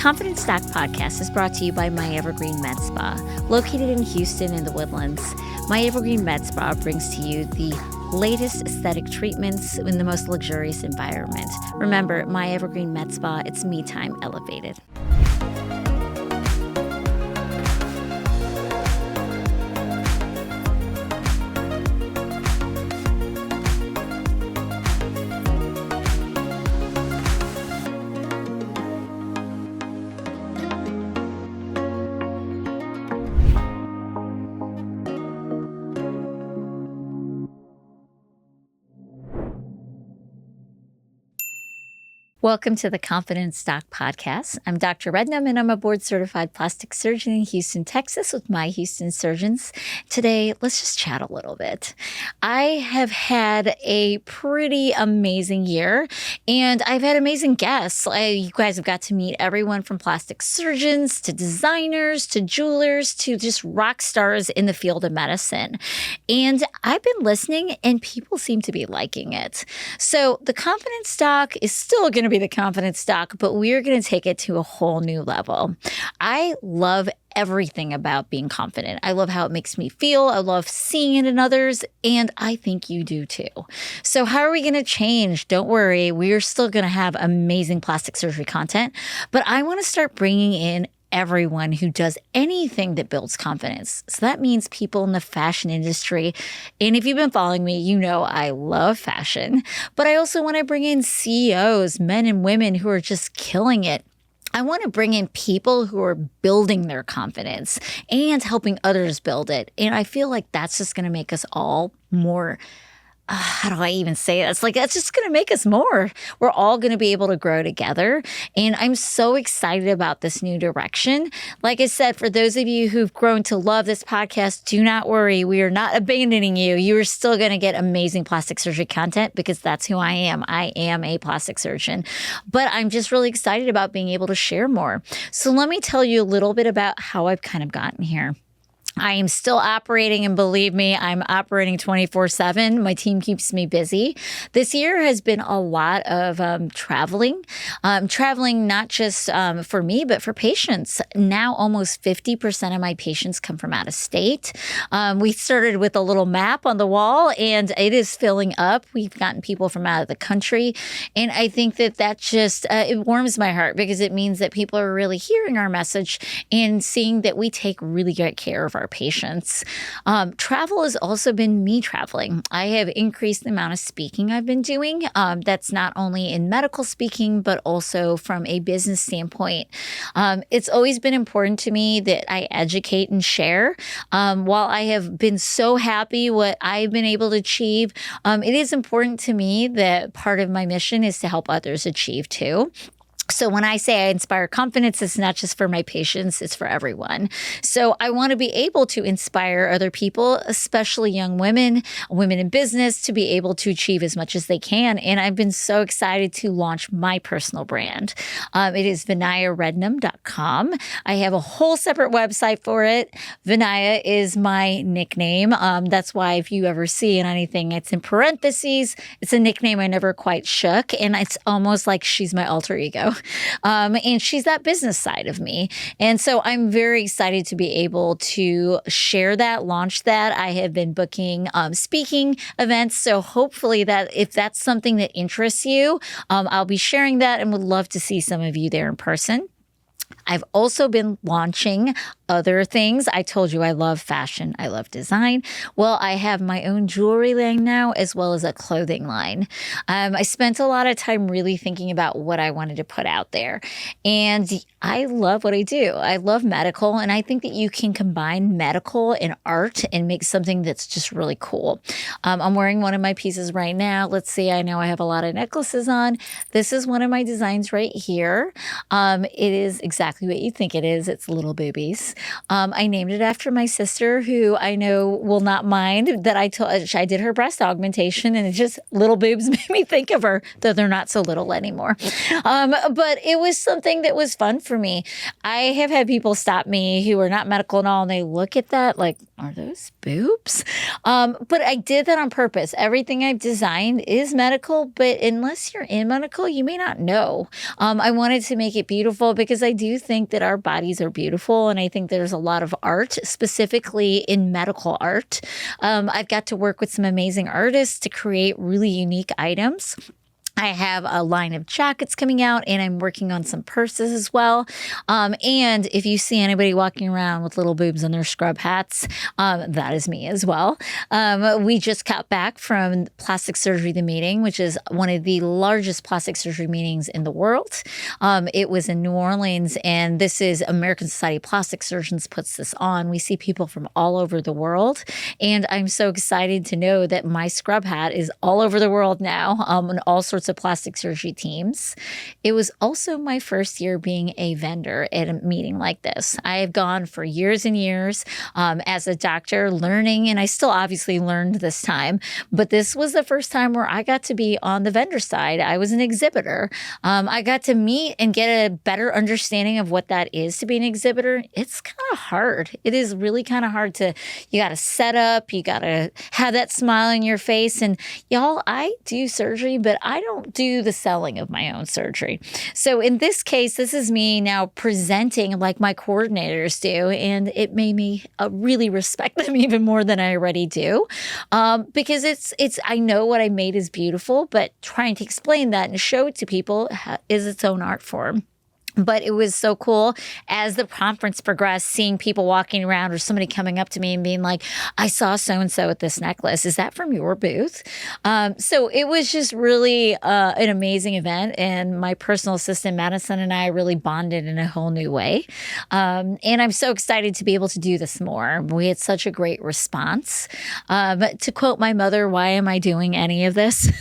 Confident Stock podcast is brought to you by My Evergreen Med Spa. Located in Houston in the Woodlands, My Evergreen Med Spa brings to you the latest aesthetic treatments in the most luxurious environment. Remember, My Evergreen Med Spa, it's me time elevated. Welcome to the Confident Stock Podcast. I'm Dr. Rednam, and I'm a board-certified plastic surgeon in Houston, Texas with My Houston Surgeons. Today, let's just chat a little bit. I have had a pretty amazing year, and I've had amazing guests. You guys have got to meet everyone from plastic surgeons to designers to jewelers to just rock stars in the field of medicine. And I've been listening, and people seem to be liking it. So the Confident Stock is still going to be the Confident Stock, but we're going to take it to a whole new level. I love everything about being confident. I love how it makes me feel. I love seeing it in others, and I think you do too. So how are we going to change? Don't worry, we're still going to have amazing plastic surgery content, but I want to start bringing in everyone who does anything that builds confidence. So that means people in the fashion industry. And if you've been following me, you know I love fashion, but I also want to bring in CEOs, men and women who are just killing it. I want to bring in people who are building their confidence and helping others build it. And I feel like that's just going to make us all more how do I even say that? It's like, that's just going to make us more. We're all going to be able to grow together. And I'm so excited about this new direction. Like I said, for those of you who've grown to love this podcast, do not worry. We are not abandoning you. You are still going to get amazing plastic surgery content because that's who I am. I am a plastic surgeon. But I'm just really excited about being able to share more. So let me tell you a little bit about how I've kind of gotten here. I am still operating, and believe me, I'm operating 24/7. My team keeps me busy. This year has been a lot of traveling not just for me, but for patients. Now almost 50% of my patients come from out of state. We started with a little map on the wall, and it is filling up. We've gotten people from out of the country, and I think that just, it warms my heart because it means that people are really hearing our message and seeing that we take really good care of our patients. Travel has also been me traveling. I have increased the amount of speaking I've been doing. That's not only in medical speaking, but also from a business standpoint. It's always been important to me that I educate and share. While I have been so happy what I've been able to achieve, it is important to me that part of my mission is to help others achieve too. So when I say I inspire confidence, it's not just for my patients, it's for everyone. So I want to be able to inspire other people, especially young women, women in business, to be able to achieve as much as they can. And I've been so excited to launch my personal brand. It is vinayarednam.com. I have a whole separate website for it. Vinaya is my nickname. That's why if you ever see in anything, it's in parentheses. It's a nickname I never quite shook. And it's almost like she's my alter ego. And she's that business side of me. And so I'm very excited to be able to share that, launch that. I have been booking speaking events. So hopefully that if that's something that interests you, I'll be sharing that and would love to see some of you there in person. I've also been launching other things. I told you I love fashion. I love design. Well, I have my own jewelry line now, as well as a clothing line. I spent a lot of time really thinking about what I wanted to put out there. And I love what I do. I love medical. And I think that you can combine medical and art and make something that's just really cool. I'm wearing one of my pieces right now. Let's see. I know I have a lot of necklaces on. This is one of my designs right here. It is exactly what you think it is. It's little boobies. I named it after my sister, who I know will not mind that I did her breast augmentation, and it just little boobs made me think of her, though they're not so little anymore. But it was something that was fun for me. I have had people stop me who are not medical and all, and they look at that like, are those boobs? But I did that on purpose. Everything I've designed is medical, but unless you're in medical, you may not know. I wanted to make it beautiful because I do think that our bodies are beautiful, and I think there's a lot of art, specifically in medical art. I've got to work with some amazing artists to create really unique items. I have a line of jackets coming out, and I'm working on some purses as well. And if you see anybody walking around with little boobs on their scrub hats, that is me as well. We just got back from Plastic Surgery The Meeting, which is one of the largest plastic surgery meetings in the world. It was in New Orleans, and this is American Society of Plastic Surgeons puts this on. We see people from all over the world, and I'm so excited to know that my scrub hat is all over the world now, and all sorts of plastic surgery teams. It was also my first year being a vendor at a meeting like this. I have gone for years and years as a doctor learning, and I still obviously learned this time, but this was the first time where I got to be on the vendor side. I was an exhibitor. I got to meet and get a better understanding of what that is to be an exhibitor. It's kind of hard. It is really kind of hard you got to set up, you got to have that smile on your face. And y'all, I do surgery, but I don't do the selling of my own surgery. So in this case, this is me now presenting like my coordinators do, and it made me really respect them even more than I already do, because I know what I made is beautiful, but trying to explain that and show it to people is its own art form. But it was so cool as the conference progressed, seeing people walking around or somebody coming up to me and being like, I saw so-and-so with this necklace. Is that from your booth? So it was just really an amazing event. And my personal assistant, Madison, and I really bonded in a whole new way. And I'm so excited to be able to do this more. We had such a great response. To quote my mother, why am I doing any of this?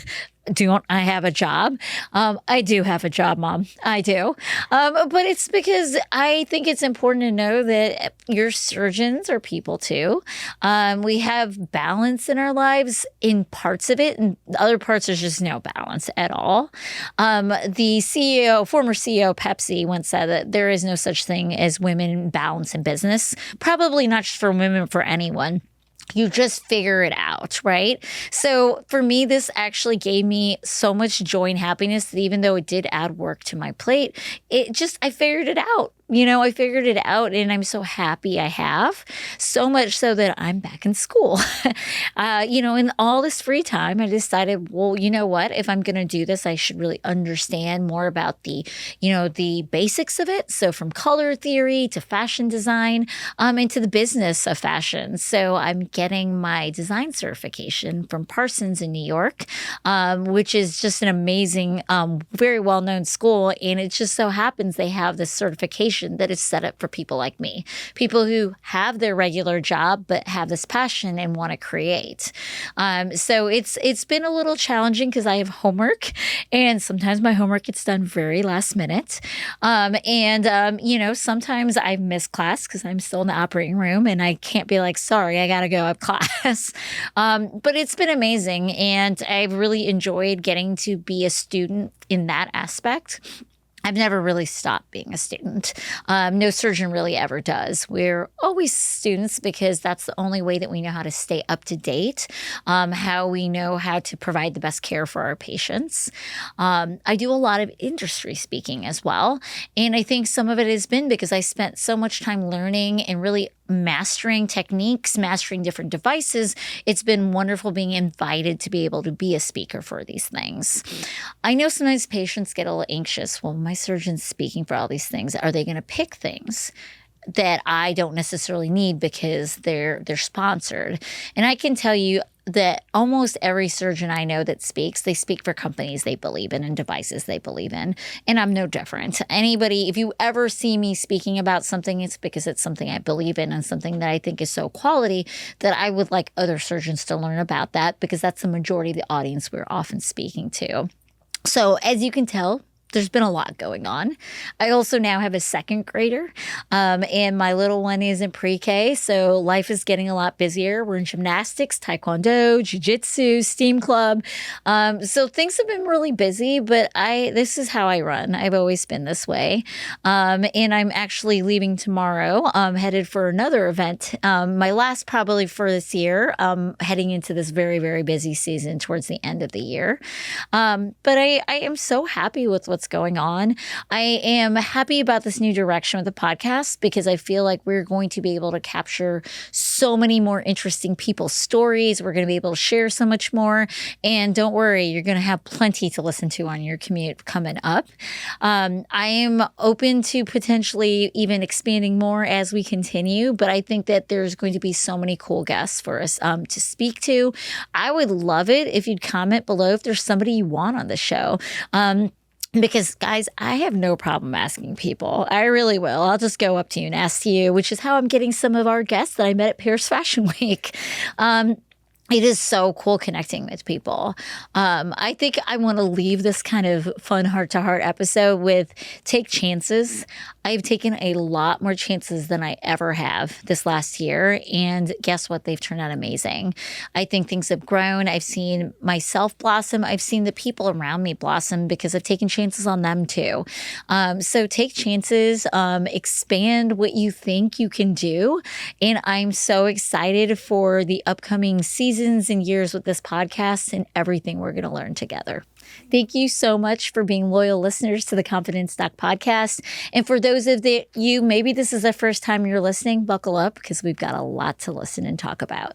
Don't I have a job? I do have a job, Mom. I do. But it's because I think it's important to know that your surgeons are people too. We have balance in our lives in parts of it, and other parts there's just no balance at all. The former CEO of Pepsi once said that there is no such thing as women in balance in business. Probably not just for women, for anyone. You just figure it out, right? So for me, this actually gave me so much joy and happiness that even though it did add work to my plate, I figured it out. I figured it out, and I'm so happy I have, so much so that I'm back in school. In all this free time, I decided, well, you know what? If I'm going to do this, I should really understand more about the basics of it. So from color theory to fashion design, and to the business of fashion. So I'm getting my design certification from Parsons in New York, which is just an amazing, very well-known school. And it just so happens they have this certification that is set up for people like me, people who have their regular job but have this passion and want to create. So it's been a little challenging because I have homework, and sometimes my homework gets done very last minute. Sometimes I miss class because I'm still in the operating room and I can't be like, sorry, I got to go up class. But it's been amazing, and I've really enjoyed getting to be a student in that aspect. I've never really stopped being a student. No surgeon really ever does. We're always students because that's the only way that we know how to stay up to date, how we know how to provide the best care for our patients. I do a lot of industry speaking as well. And I think some of it has been because I spent so much time learning and really mastering techniques, mastering different devices. It's been wonderful being invited to be able to be a speaker for these things. I know sometimes patients get a little anxious. Well, my surgeon's speaking for all these things. Are they going to pick things that I don't necessarily need because they're sponsored? And I can tell you that almost every surgeon I know that speaks, they speak for companies they believe in and devices they believe in. And I'm no different. Anybody, if you ever see me speaking about something, it's because it's something I believe in and something that I think is so quality that I would like other surgeons to learn about that, because that's the majority of the audience we're often speaking to. So as you can tell, there's been a lot going on. I also now have a second grader, and my little one is in pre-K, so life is getting a lot busier. We're in gymnastics, taekwondo, jiu-jitsu, STEAM club. So things have been really busy, but this is how I run. I've always been this way. And I'm actually leaving tomorrow, headed for another event, my last probably for this year, heading into this very, very busy season towards the end of the year. But I am so happy with what's going on. I am happy about this new direction with the podcast because I feel like we're going to be able to capture so many more interesting people's stories. We're going to be able to share so much more. And don't worry, you're going to have plenty to listen to on your commute coming up. I am open to potentially even expanding more as we continue, but I think that there's going to be so many cool guests for us to speak to. I would love it if you'd comment below if there's somebody you want on the show. Because, guys, I have no problem asking people. I really will. I'll just go up to you and ask you, which is how I'm getting some of our guests that I met at Paris Fashion Week. It is so cool connecting with people. I think I want to leave this kind of fun heart-to-heart episode with take chances. I've taken a lot more chances than I ever have this last year. And guess what? They've turned out amazing. I think things have grown. I've seen myself blossom. I've seen the people around me blossom because I've taken chances on them too. So take chances, expand what you think you can do. And I'm so excited for the upcoming seasons and years with this podcast and everything we're going to learn together. Thank you so much for being loyal listeners to the Confidence Doc podcast. And for those of you, maybe this is the first time you're listening, buckle up because we've got a lot to listen and talk about.